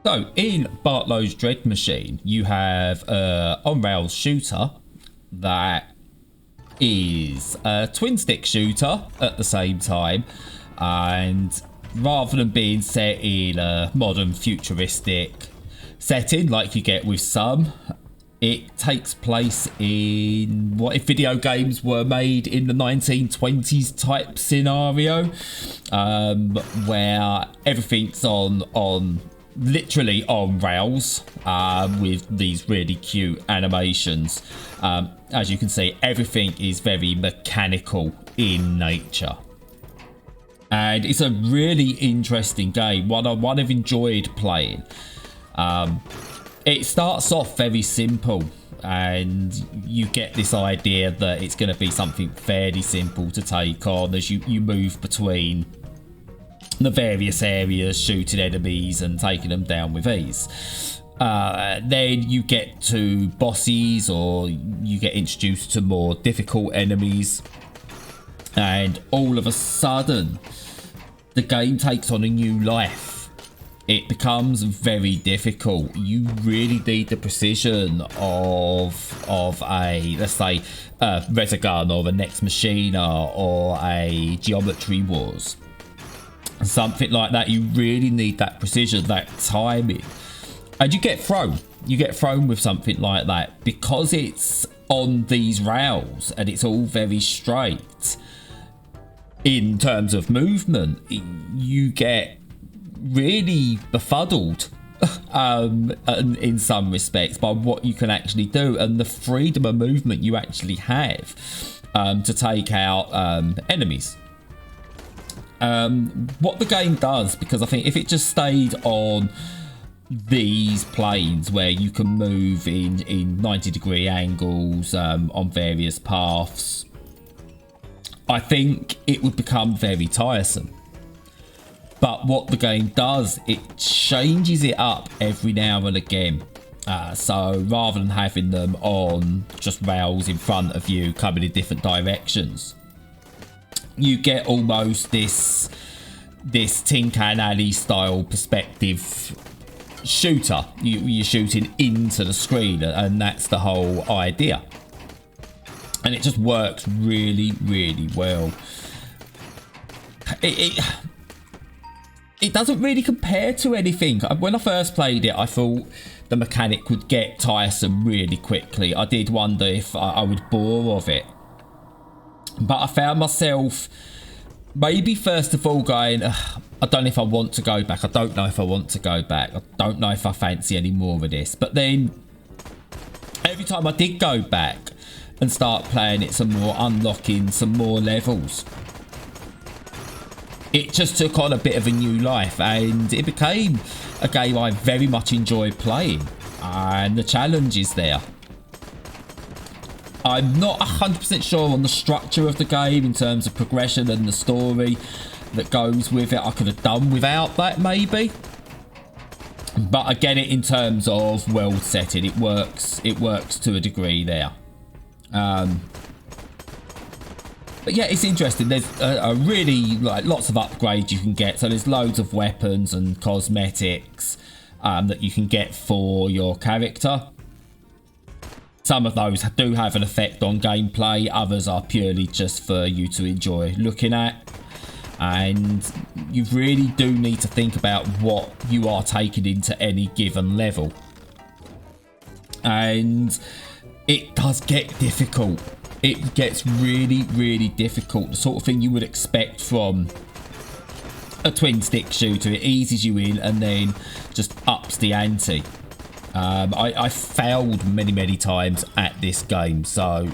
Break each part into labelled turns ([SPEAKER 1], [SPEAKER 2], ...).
[SPEAKER 1] So, in Bartlow's Dread Machine, you have a on-rails shooter that is a twin-stick shooter at the same time, and rather than being set in a modern futuristic setting like you get with some, it takes place in what if video games were made in the 1920s type scenario, where everything's on literally on rails, with these really cute animations. As you can see, everything is very mechanical in nature, and it's a really interesting game, one I've enjoyed playing. It starts off very simple, and you get this idea that it's going to be something fairly simple to take on as you move between the various areas, shooting enemies and taking them down with ease. Then you get to bosses, or you get introduced to more difficult enemies, and all of a sudden the game takes on a new life. It becomes very difficult. You really need the precision of a, let's say, a Resogun or a Next Machina or a Geometry Wars. Something like that. You really need that precision, that timing. And you get thrown. You get thrown with something like that because it's on these rails and it's all very straight. In terms of movement, you get really befuddled in some respects by what you can actually do and the freedom of movement you actually have to take out enemies. What the game does, because I think if it just stayed on these planes where you can move in 90-degree angles on various paths, I think it would become very tiresome. But what the game does, it changes it up every now and again. So rather than having them on just rails in front of you coming in different directions, you get almost this Tin Can Alley style perspective shooter. You're shooting into the screen, and that's the whole idea. And it just works really, really well. It doesn't really compare to anything. When I first played it, I thought the mechanic would get tiresome really quickly. I did wonder if I would bore of it. But I found myself maybe first of all going, I don't know if I want to go back. I don't know if I want to go back. I don't know if I fancy any more of this. But then every time I did go back and start playing it some more, unlocking some more levels, it just took on a bit of a new life, and it became a game I very much enjoyed playing, and the challenge is there. I'm not 100% sure on the structure of the game in terms of progression and the story that goes with it. I could have done without that maybe, but I get it in terms of world setting. It works to a degree there. But yeah, it's interesting. There's a really lots of upgrades you can get. So there's loads of weapons and cosmetics that you can get for your character. Some of those do have an effect on gameplay. Others are purely just for you to enjoy looking at. And you really do need to think about what you are taking into any given level. And it does get difficult. It gets really, really difficult. The sort of thing you would expect from a twin stick shooter. It eases you in and then just ups the ante. I failed many times at this game, so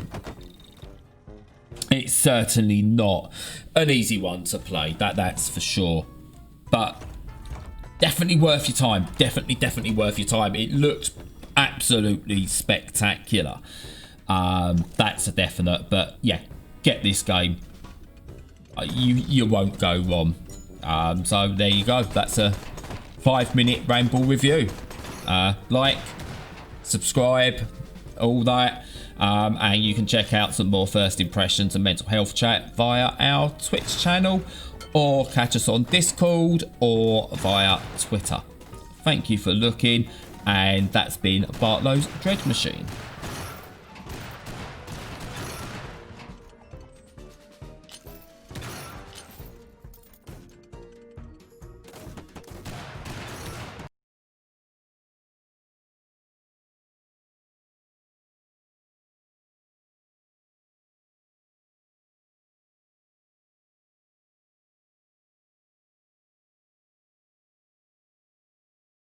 [SPEAKER 1] it's certainly not an easy one to play. That's for sure. But definitely worth your time. Definitely worth your time. It looked absolutely spectacular. That's a definite. But yeah, get this game. You won't go wrong. So there you go. That's a 5-minute Ramble review. Like, subscribe, all that. And you can check out some more first impressions and mental health chat via our Twitch channel, or catch us on Discord or via Twitter. Thank you for looking, and that's been Bartlow's Dread Machine.